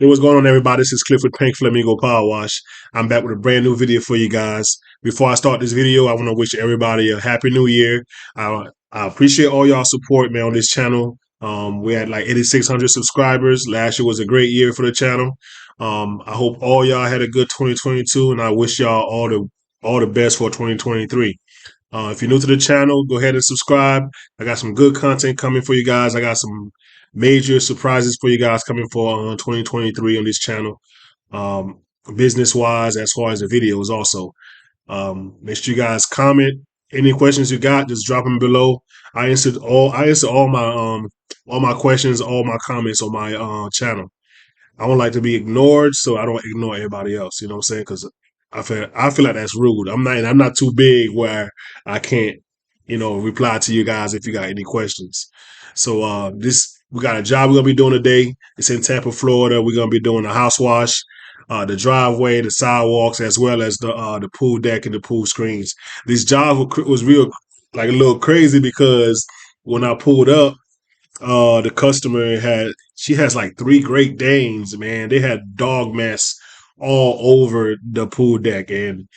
Hey, what's going on, everybody? This is Cliff with Pink Flamingo Power Wash. I'm back with a brand new video for you guys. Before I start this video, I want to wish everybody a happy new year. I appreciate all y'all support, man, on this channel. We had like 8,600 subscribers. Last year was a great year for the channel. I hope all y'all had a good 2022, and I wish y'all all the best for 2023. If you're new to the channel, go ahead and subscribe. I got some good content coming for you guys. I got some major surprises for you guys coming for 2023 on this channel. Um, Business wise, as far as the videos, also. Make sure you guys comment any questions you got. Just drop them below. I answer all my questions, all my comments on my channel. I don't like to be ignored, so I don't ignore everybody else. You know what I'm saying? Because I feel like that's rude. I'm not too big where I can't, reply to you guys if you got any questions. So this we got a job we're gonna be doing today. It's in Tampa, Florida. We're gonna be doing a house wash, the driveway, the sidewalks, as well as the pool deck and the pool screens. This job was real, like a little crazy because when I pulled up, the customer she has like three Great Danes, man. They had dog mess all over the pool deck, and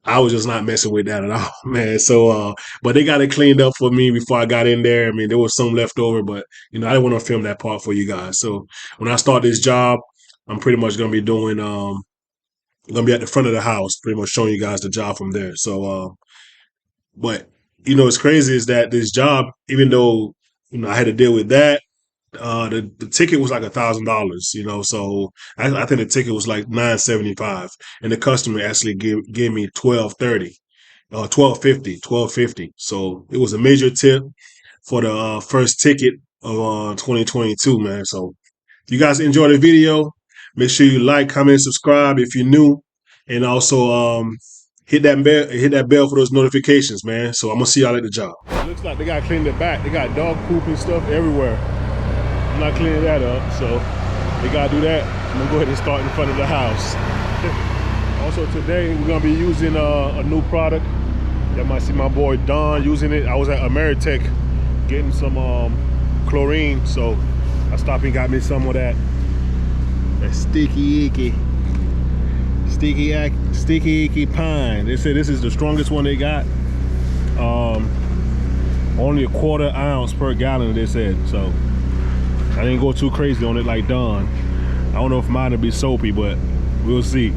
I was just not messing with that at all, man. So but they got it cleaned up for me before I got in there. I mean, there was some left over, but I didn't want to film that part for you guys. So when I start this job, I'm pretty much gonna be doing gonna be at the front of the house, pretty much showing you guys the job from there. So but what's crazy is that this job, even though I had to deal with that, the ticket was like $1,000, so I think the ticket was like 975, and the customer actually gave me 1230, 1250. So it was a major tip for the first ticket of 2022, man. So if you guys enjoy the video, make sure you like, comment, subscribe if you're new, and also hit that bell for those notifications, man. So I'm gonna see y'all at the job. It looks like they got cleaned it back. They got dog poop and stuff everywhere. I'm not cleaning that up, so they gotta do that. I'm gonna go ahead and start in front of the house. Also today, we're gonna be using a new product. Y'all might see my boy Don using it. I was at Ameritech getting some chlorine, so I stopped and got me some of that sticky icky pine. They said this is the strongest one they got. Only a 1/4 ounce per gallon, they said, so I didn't go too crazy on it like Don. I don't know if mine will be soapy, but we'll see.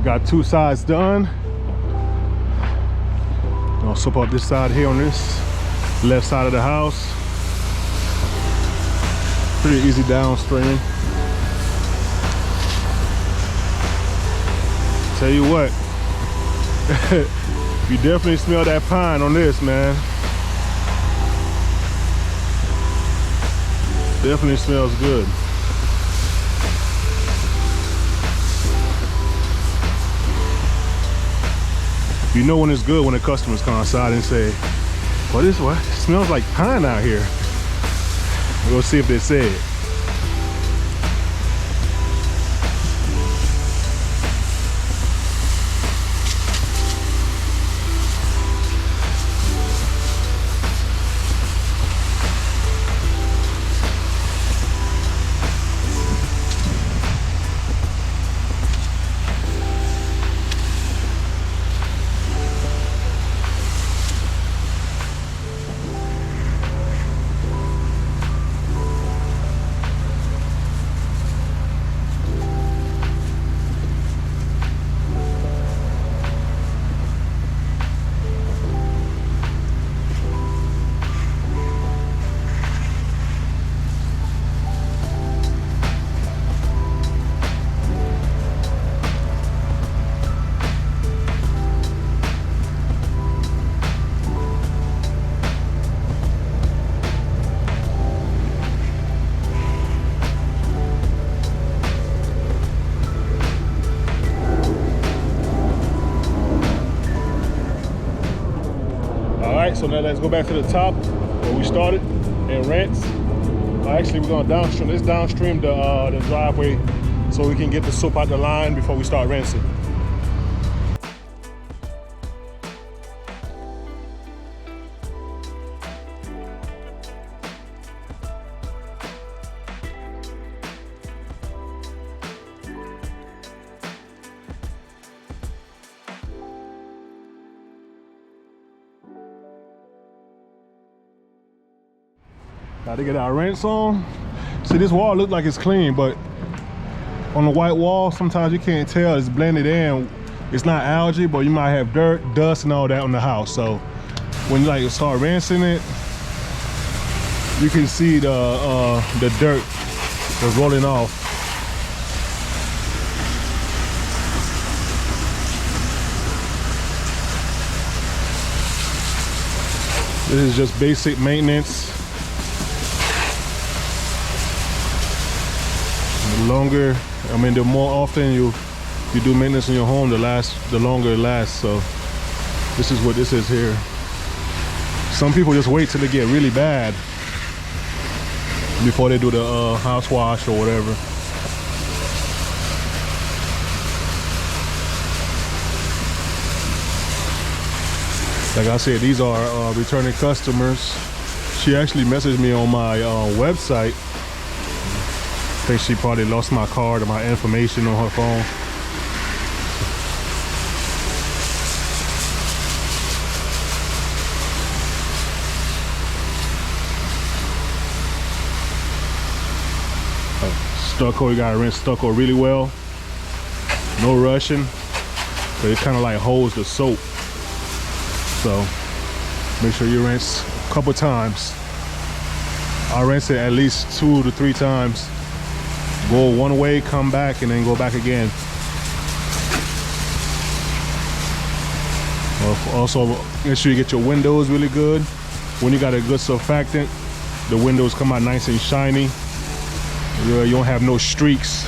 Got two sides done. I'll swap out this side here on this left side of the house. Pretty easy downstream. Tell you what, you definitely smell that pine on this, man. Definitely smells good. You know when it's good when the customers come outside and say, what it smells like pine out here. We'll see if they say it. right, so now let's go back to the top where we started and rinse. Actually, we're gonna downstream. Let's downstream the driveway so we can get the soap out the line before we start rinsing. Now to get our rinse on. See, this wall looks like it's clean, but on the white wall, sometimes you can't tell. It's blended in. It's not algae, but you might have dirt, dust, and all that on the house. So when you like start rinsing it, you can see the dirt that's rolling off. This is just basic maintenance. The longer, the more often you do maintenance in your home, the longer it lasts. So this is what this is here. Some people just wait till they get really bad before they do the house wash or whatever. Like I said, these are returning customers. She actually messaged me on my website. I think she probably lost my card or my information on her phone. Stucco, you gotta rinse stucco really well. No rushing, but it kind of like holds the soap. So make sure you rinse a couple times. I rinse it at least 2 to 3 times. Go one way, come back, and then go back again. Also, make sure you get your windows really good. When you got a good surfactant, the windows come out nice and shiny. You don't have no streaks.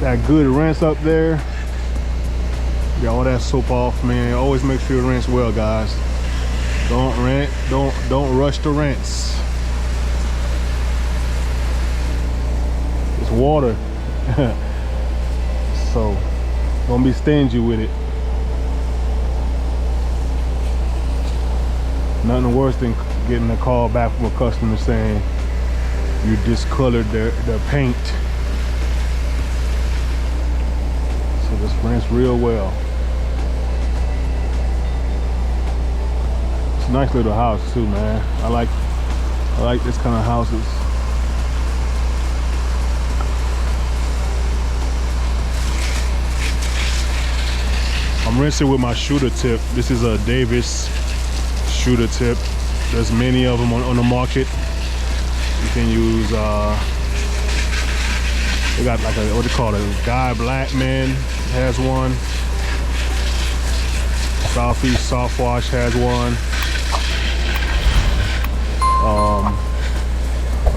That good rinse up there. Get all that soap off, man. Always make sure you rinse well, guys. Don't rush the rinse. It's water. So don't be stingy with it. Nothing worse than getting a call back from a customer saying you discolored their paint. So just rinse real well. It's a nice little house too, man. I like this kind of houses. I'm rinsing with my shooter tip. This is a Davis shooter tip. There's many of them on the market. You can use they got like a, what do you call it, Guy Blackman has one. Southeast Soft Wash has one.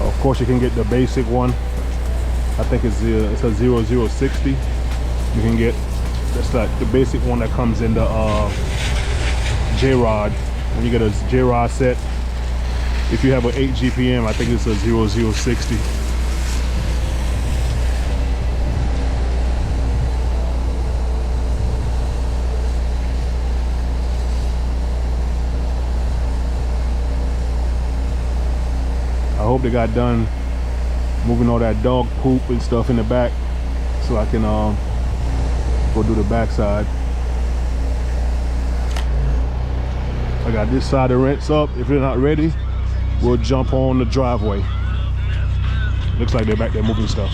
Of course you can get the basic one. I think it's a 0060. You can get, that's like the basic one that comes in the J-Rod. When you get a J-Rod set, if you have an 8 GPM, I think it's a 0060. hope they got done moving all that dog poop and stuff in the back, so I can go do the backside. I got this side of rents up. If they're not ready, we'll jump on the driveway. Looks like they're back there moving stuff.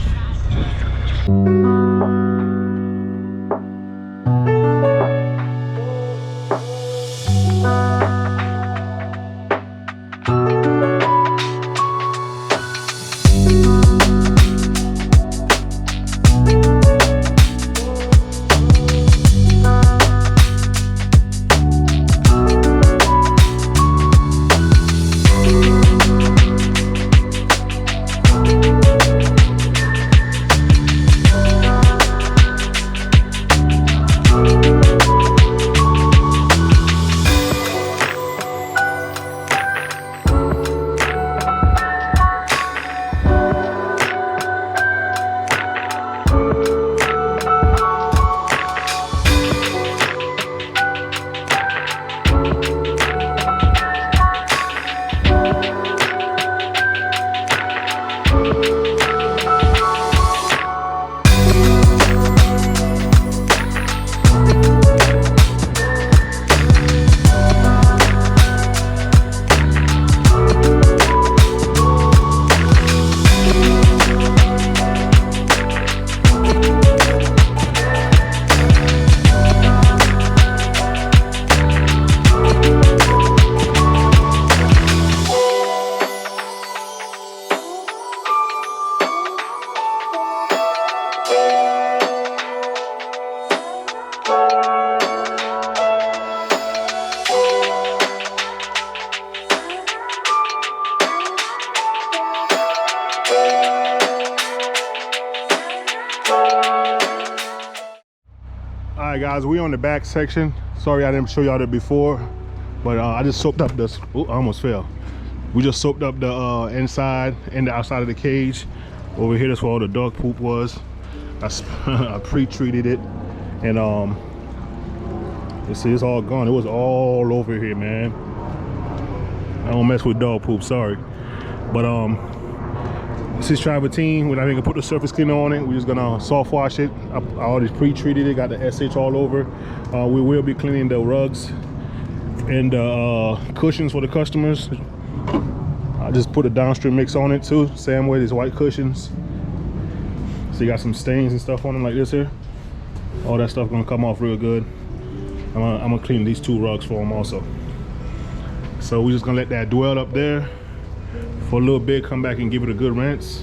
Alright guys, we on the back section. Sorry I didn't show y'all that before, but I just soaked up this. Oh, I almost fell. We just soaked up the inside and the outside of the cage. Over here, that's where all the dog poop was. I pre-treated it, and you see it's all gone. It was all over here, man. I don't mess with dog poop, sorry. But this is travertine. We're not even gonna put the surface cleaner on it. We're just gonna soft wash it. I already pre-treated it, got the SH all over. We will be cleaning the rugs and the cushions for the customers. I just put a downstream mix on it too, same way, these white cushions. So you got some stains and stuff on them like this here. All that stuff gonna come off real good. I'm gonna clean these two rugs for them also. So we're just gonna let that dwell up there for a little bit, come back and give it a good rinse.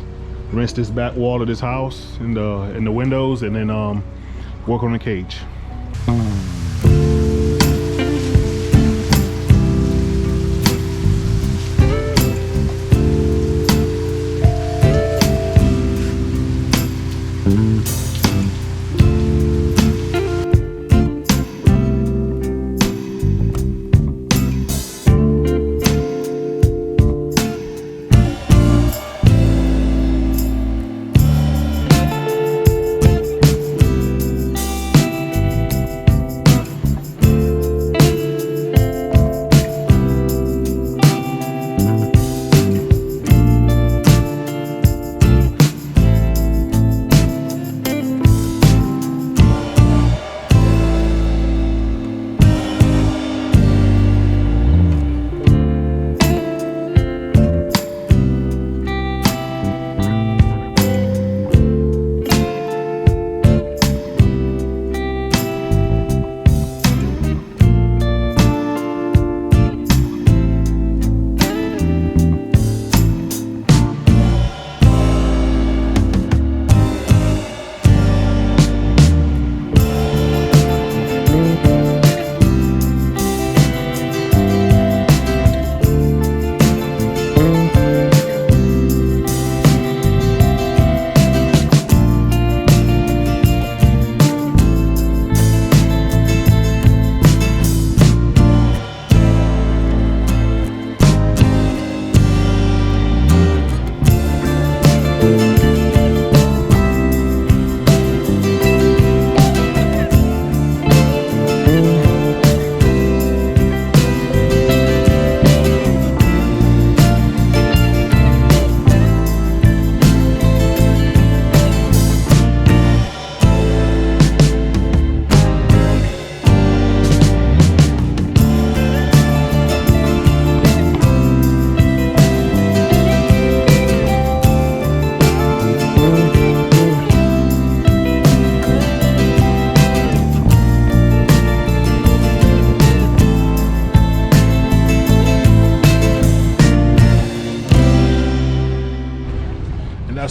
Rinse this back wall of this house and the windows, and then work on the cage.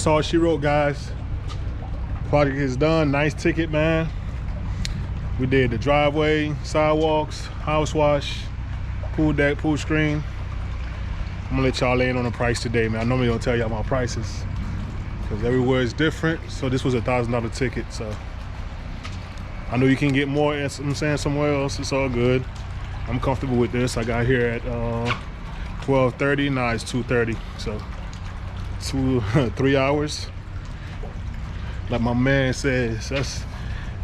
that's all she wrote, guys. Project is done. Nice ticket, man. We did the driveway, sidewalks, house wash, pool deck, pool screen. I'm gonna let y'all in on the price today, man. I normally don't tell y'all my prices because everywhere is different. So this was $1,000 ticket. So I know you can get more, I'm saying, somewhere else. It's all good. I'm comfortable with this. I got here at 12:30. Now it's 2:30. So 3 hours. Like my man says, that's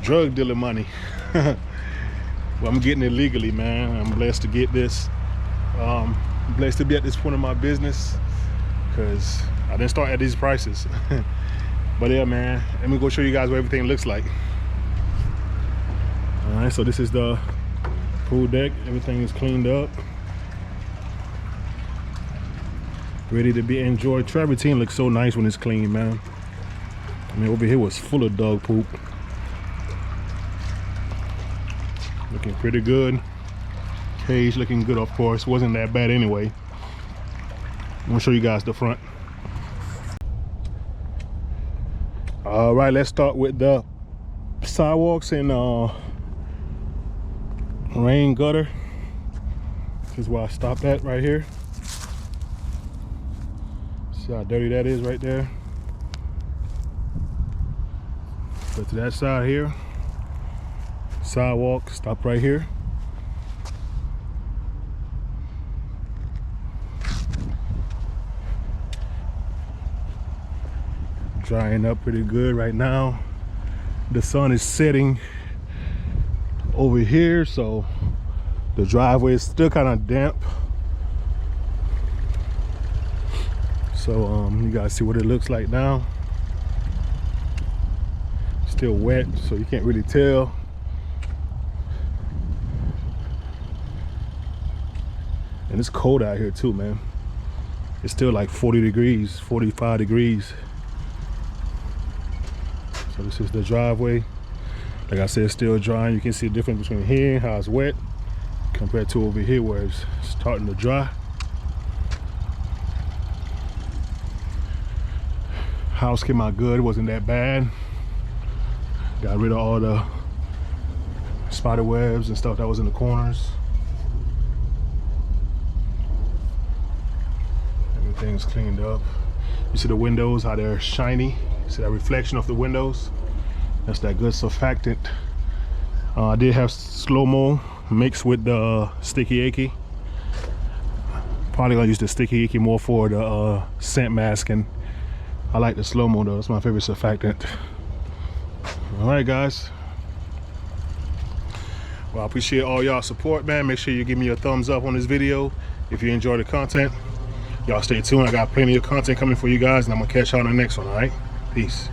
drug dealer money. Well, I'm getting it legally, man. I'm blessed to get this. I'm blessed to be at this point in my business because I didn't start at these prices. But yeah, man, let me go show you guys what everything looks like. All right, so this is the pool deck. Everything is cleaned up, ready to be enjoyed. Travertine looks so nice when it's clean, man. I mean, over here was full of dog poop. Looking pretty good. Cage looking good, of course. Wasn't that bad anyway. I'm gonna show you guys the front. All right, let's start with the sidewalks and rain gutter. This is where I stopped at right here. See how dirty that is right there. Go to that side here. Sidewalk, stop right here. Drying up pretty good right now. The sun is setting over here, so the driveway is still kind of damp. So you guys see what it looks like now. Still wet, so you can't really tell. And it's cold out here too, man. It's still like 40 degrees, 45 degrees. So this is the driveway. Like I said, it's still drying. You can see the difference between here and how it's wet compared to over here where it's starting to dry. House came out good, it wasn't that bad. Got rid of all the spider webs and stuff that was in the corners. Everything's cleaned up. You see the windows, how they're shiny. You see that reflection of the windows? That's that good surfactant. I did have slow-mo mixed with the sticky icky. Probably gonna use the sticky icky more for the scent masking. I like the slow-mo though, it's my favorite surfactant. All right, guys. Well, I appreciate all y'all support, man. Make sure you give me a thumbs up on this video if you enjoy the content. Y'all stay tuned. I got plenty of content coming for you guys, and I'm gonna catch y'all on the next one. All right, peace.